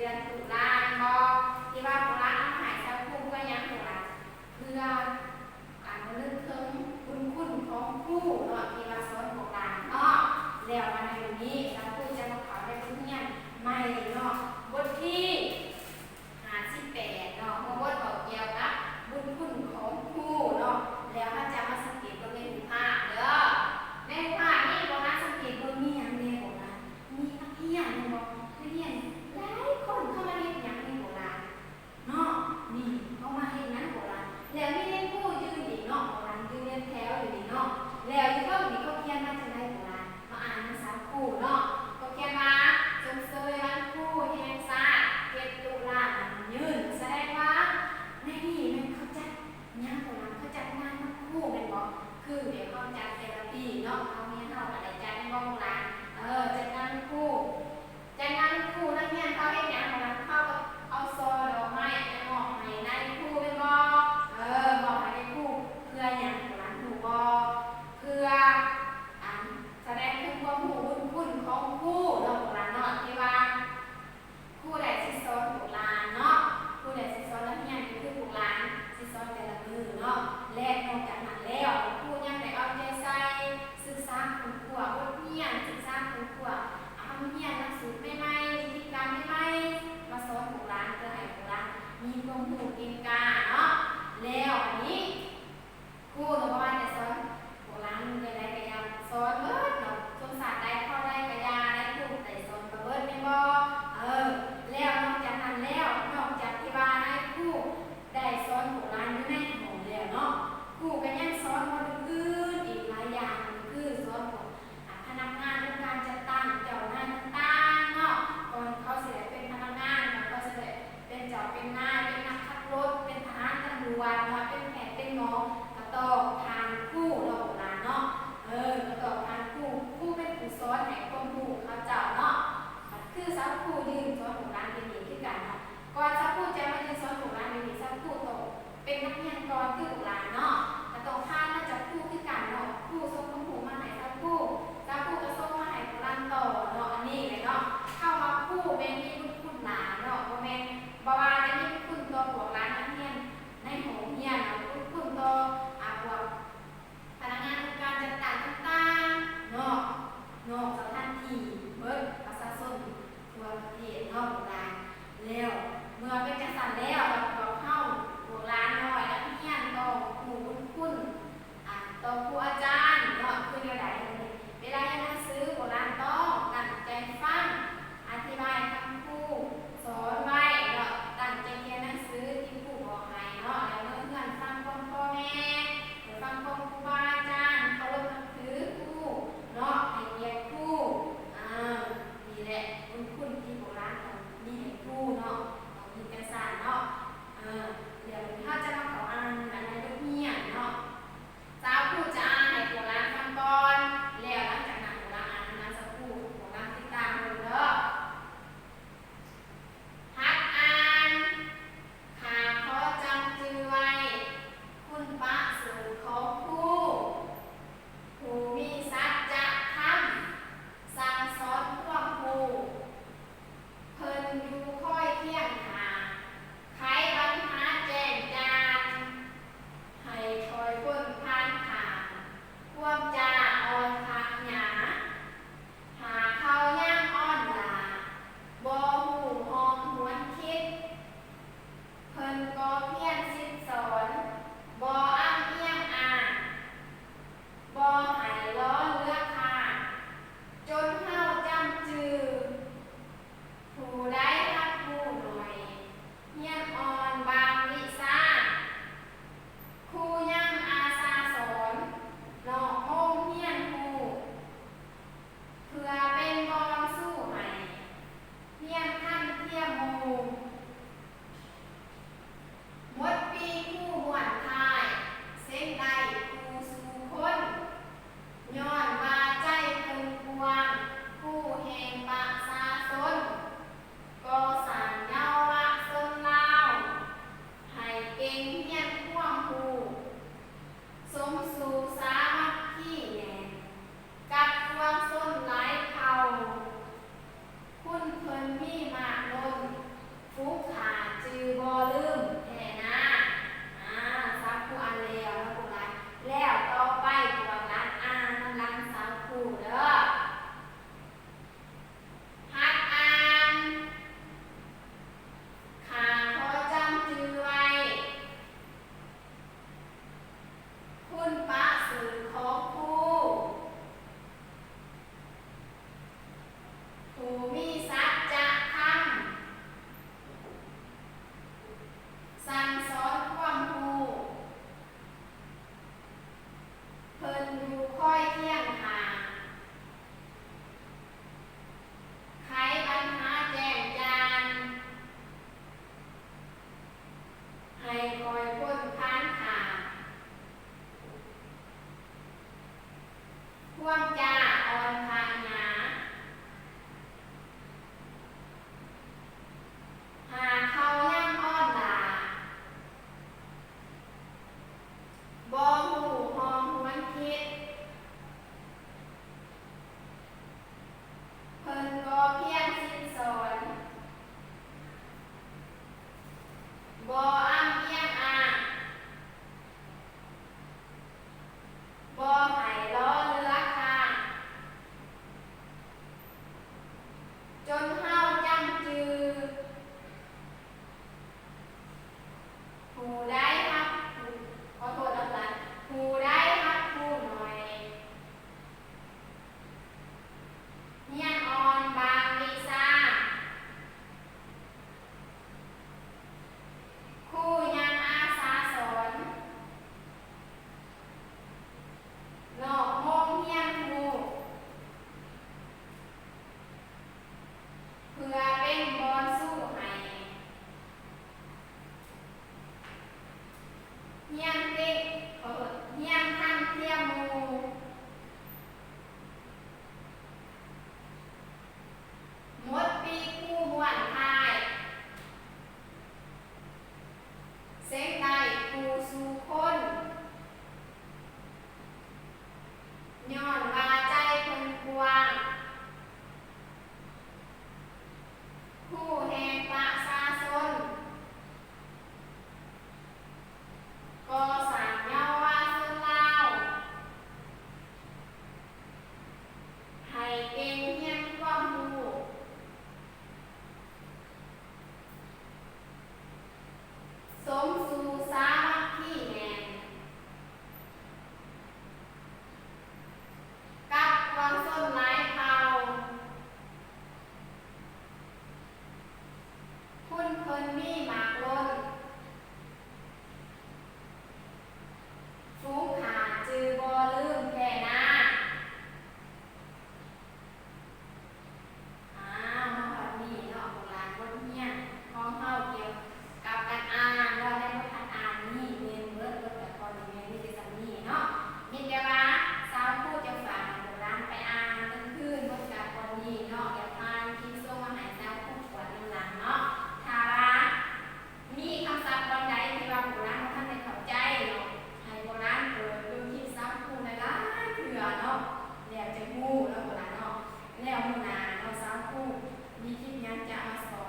อนตุลาบอที่ว่าโบราณเอาหายเจ้าคู่ก็ยังโบราณเพื่อการระลึกถึงบุญคุณของผู้เนาะที่ว่าสอนโบราณเนาะแล้ววันนี้เราพูดจะมาขอได้ทุกอย่างใหม่เนาะบทที่58เนาะบทบอกเกี่ยวกับบุญคุณของผู้เนาะแล้วถ้าจะมาสังเกตตัวในรูปภาพเด้อในรูปภาพนี่โบราณสังเกตตัวมีอย่างเดียวโบราณมีนักเรียนบอกนักเรียนหลายคนเข้ามาเรียนอย่างในโบราณเนาะนี่เข้ามาเรียนนั้นโบราณแล้วมีเรียนผู้ยืนดีเนาะโบราณยืนเรียนแถวอยู่ดีเนาะแล้วที่เขาดีเขาเขียนมาจากไหนโบราณมาอ่านภาษาคู่เนาะเขาเขียนมาจงเสยวันคู่แห่งชาติ7 ตุลายืนแสดงว่าในนี่มันเขาจัดงานโบราณเขาจัดงานวันคู่เป็นบอกคือเดี๋ยวเขาจัดแต่ละปีเนาะเขาเรียนเท่ากับอะไรจัดในโบราณจัดงานคู่จัดงานคู่นักเรียนเขาเห็นอย่างโบราณเขาก็เอาโซดอกไม้ไปมอบให้ในคู่เป็นบอกบอกให้ในคู่เพื่ออย่างโบราณหนูบอกเพื่อแสดงถึงความหูบุญคุณของคู่เนาะโบราณเนาะที่ว่าคู่ใดสิสอนโบราณเนาะคู่ใดสิสอนนักเรียนคือโบราณสิสอนแต่ละมือเนาะและนอกจากนั้นแล้วคู่ยังได้เอาใจใส่ศึกษาคุณครูบทเรียนศึกษาคุณครูเอาเรียนหลักสูตรใหม่ๆวิธีการใหม่ๆมาสอนโบราณเพื่อให้โบราณมีความรู้เก่งกาจเนาะแล้วอันนี้ครูก็ว่าจะสอนโบราณได้ก็ยังสอนเบิดเนาะสมศาสตร์ได้ข้อได้ก็ยาได้ครูได้สอนก็เบิดแม่นบ่แล้วนอกจากนั้นแล้วนอกจากที่ว่าให้ครูได้สอนโบราณอยู่ในห้องแล้วเนาะครูก็ยังสอนคนอื่นอีกหลายอย่างคือสอนพวกพนักงานในการจัดตั้งเจ้านายต่างๆเนาะก่อนเขาสิได้เป็นพนักงานแล้วก็สิได้เป็นเจ้าเป็นนายเป็นนักขับรถเป็นทหารตำรวจเนาะเป็นแพทย์เป็นหมอก็ต้องผ่านครูเนาะโบราณเนาะก็ต้องผ่านครูเป็นผู้สอนให้ความรู้เขาเจ้าเนาะคือสาวครูยืนสอนโบราณเป็นอย่างที่กันเนาะก่อนสาวครูจะมายืนสอนโบราณเป็นอย่างสาวครูต้องเป็นนักเรียนก่อนคือโบราณเนาะก็ต้องผ่านมาจากครูคือกันเนาะครูส่งความรู้มาให้สาวครูก็ส่งมาให้โบราณต่อเนาะอันนี้เลยเนาะเข้ามาครูแม่นมีบุญคุณหลายเนาะบ่แม่นบ่ว่าจะมีบุญคุณต่อพวกหลานนักเรียนในโรงเรียนเนาะบุญคุณต่อพวกพนักงานการจัดการต่างๆเนาะสถานที่เบิดประชาชนทั่วประเทศเนาะโบราณแล้วเมื่อเป็นจังซั่นแล้วเราเข้าพวกหลานน้อยนักเรียนต้องผู้บุญคุณต่อครูอาจารย์เนาะคือแนวใดเวลาเรียนหนังสือโบราณต้องตั้งใจฟังอธิบายคำครูสอนไว้เนาะตั้งใจเรียนหนังสือที่ครูบอกให้เนาะแล้วเพื่อนฟังความพ่อแม่ฟังความครูบาอาจารย์เคารพนับถือครูเนาะให้เกียรติครูนี่แหละบุญคุณที่โบราณของนี่ให้ครูเนาะของมีกษัตริย์เนาะ คุณเพิ่นมีหมากล้นฟูงขาจือบ่ลืมแค่นาอ้าวมาฮอดนี้เนาะโบราณบทเรียนของเฮาเกี่ยวกับการอ่านเราได้บ่ทันอ่านนี่เรียนเบิดแต่ก่อนนี่มีแต่สำนี้เนาะมีแต่ว่าสาวผู้จะฝากให้โบราณไปอ่านกลางคืนเบิดกับก่อนนี้เนาะอย่าพานคลิปส่งมาให้สาวผู้ปวดน้ำหลังเนาะถ้าว่ามีคำศัพท์บางใดที่ว่าโบราณบ่ทันได้เข้าใจเนาะให้โบราณเปิดเบิ่งคลิปสาวผู้หลายๆเทื่อเนาะแล้วจะฮู้แล้วโบราณเนาะแล้วมื้อหน้าเนาะสาวผู้มีคลิปหยังจะมาสอน